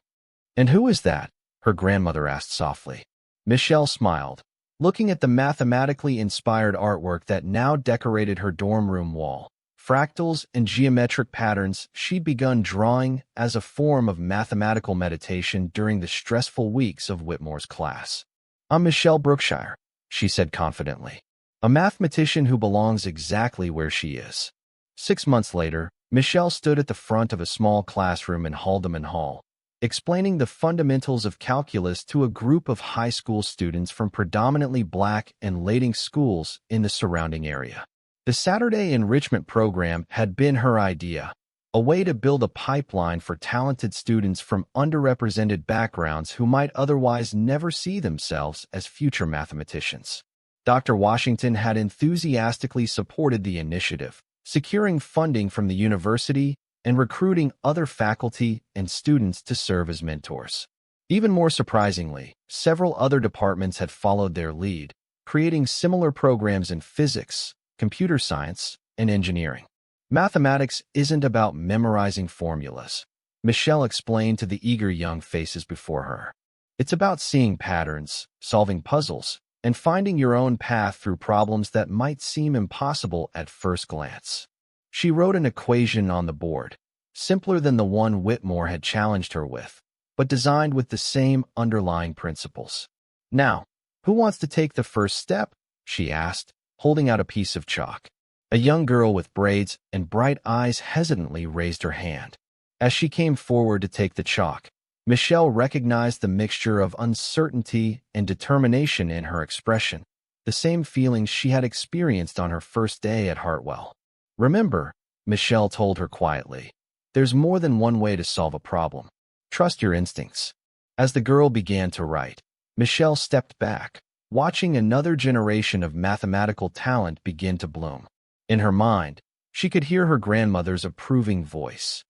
And who is that? Her grandmother asked softly. Michelle smiled, looking at the mathematically inspired artwork that now decorated her dorm room wall. Fractals and geometric patterns she'd begun drawing as a form of mathematical meditation during the stressful weeks of Whitmore's class. I'm Michelle Brookshire, she said confidently, a mathematician who belongs exactly where she is. 6 months later, Michelle stood at the front of a small classroom in Haldeman Hall, explaining the fundamentals of calculus to a group of high school students from predominantly black and Lading schools in the surrounding area. The Saturday enrichment program had been her idea, a way to build a pipeline for talented students from underrepresented backgrounds who might otherwise never see themselves as future mathematicians. Dr. Washington had enthusiastically supported the initiative, securing funding from the university and recruiting other faculty and students to serve as mentors. Even more surprisingly, several other departments had followed their lead, creating similar programs in physics, computer science, and engineering. Mathematics isn't about memorizing formulas, Michelle explained to the eager young faces before her. It's about seeing patterns, solving puzzles, and finding your own path through problems that might seem impossible at first glance. She wrote an equation on the board, simpler than the one Whitmore had challenged her with, but designed with the same underlying principles. Now, who wants to take the first step? She asked, holding out a piece of chalk. A young girl with braids and bright eyes hesitantly raised her hand. As she came forward to take the chalk, Michelle recognized the mixture of uncertainty and determination in her expression, the same feelings she had experienced on her first day at Hartwell. Remember, Michelle told her quietly, there's more than one way to solve a problem. Trust your instincts. As the girl began to write, Michelle stepped back, watching another generation of mathematical talent begin to bloom. In her mind, she could hear her grandmother's approving voice.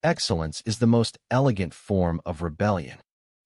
Excellence is the most elegant form of rebellion.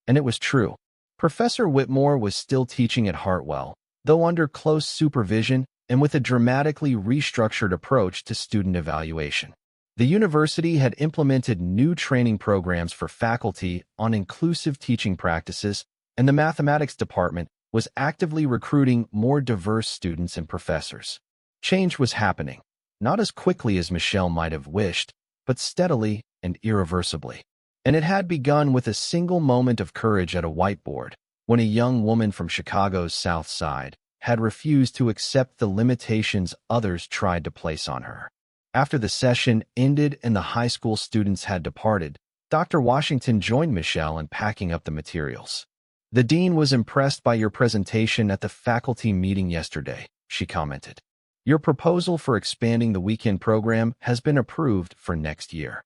And it was true. Professor Whitmore was still teaching at Hartwell, though under close supervision and with a dramatically restructured approach to student evaluation. The university had implemented new training programs for faculty on inclusive teaching practices, and the mathematics department was actively recruiting more diverse students and professors. Change was happening, not as quickly as Michelle might have wished, but steadily and irreversibly. And it had begun with a single moment of courage at a whiteboard, when a young woman from Chicago's South Side had refused to accept the limitations others tried to place on her. After the session ended and the high school students had departed, Dr. Washington joined Michelle in packing up the materials. The dean was impressed by your presentation at the faculty meeting yesterday, she commented. Your proposal for expanding the weekend program has been approved for next year.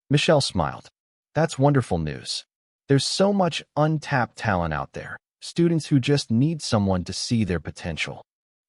Michelle smiled. That's wonderful news. There's so much untapped talent out there, students who just need someone to see their potential.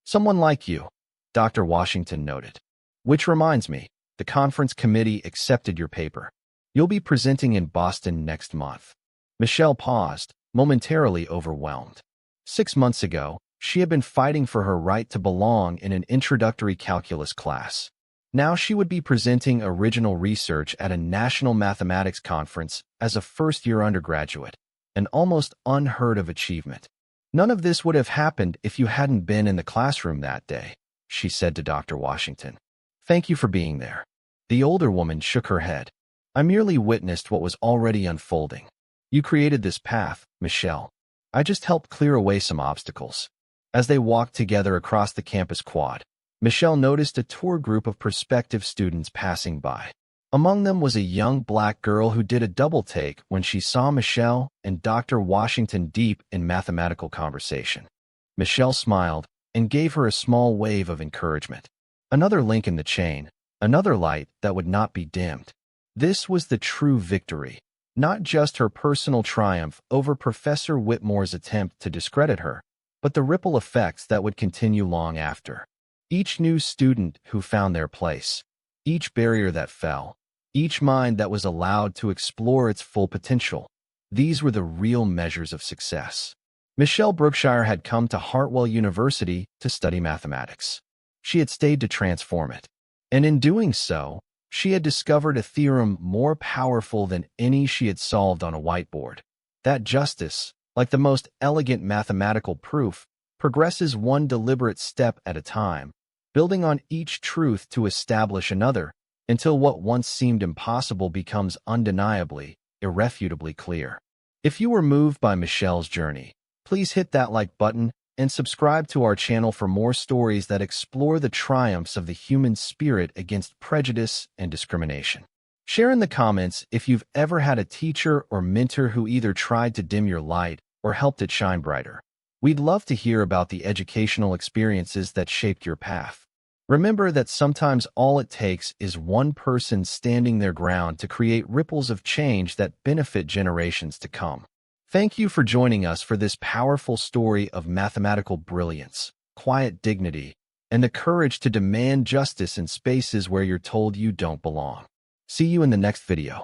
Someone like you, Dr. Washington noted. Which reminds me, the conference committee accepted your paper. You'll be presenting in Boston next month. Michelle paused, momentarily overwhelmed. 6 months ago, she had been fighting for her right to belong in an introductory calculus class. Now she would be presenting original research at a national mathematics conference as a first-year undergraduate, an almost unheard-of achievement. None of this would have happened if you hadn't been in the classroom that day, she said to Dr. Washington. Thank you for being there. The older woman shook her head. I merely witnessed what was already unfolding. You created this path, Michelle. I just helped clear away some obstacles. As they walked together across the campus quad, Michelle noticed a tour group of prospective students passing by. Among them was a young black girl who did a double take when she saw Michelle and Dr. Washington deep in mathematical conversation. Michelle smiled and gave her a small wave of encouragement. Another link in the chain, another light that would not be dimmed. This was the true victory, not just her personal triumph over Professor Whitmore's attempt to discredit her, but the ripple effects that would continue long after. Each new student who found their place, each barrier that fell, each mind that was allowed to explore its full potential, these were the real measures of success. Michelle Brookshire had come to Hartwell University to study mathematics. She had stayed to transform it. And in doing so, she had discovered a theorem more powerful than any she had solved on a whiteboard. That justice, like the most elegant mathematical proof, progresses one deliberate step at a time, building on each truth to establish another, until what once seemed impossible becomes undeniably, irrefutably clear. If you were moved by Michelle's journey, please hit that like button and subscribe to our channel for more stories that explore the triumphs of the human spirit against prejudice and discrimination. Share in the comments if you've ever had a teacher or mentor who either tried to dim your light or helped it shine brighter. We'd love to hear about the educational experiences that shaped your path. Remember that sometimes all it takes is one person standing their ground to create ripples of change that benefit generations to come. Thank you for joining us for this powerful story of mathematical brilliance, quiet dignity, and the courage to demand justice in spaces where you're told you don't belong. See you in the next video.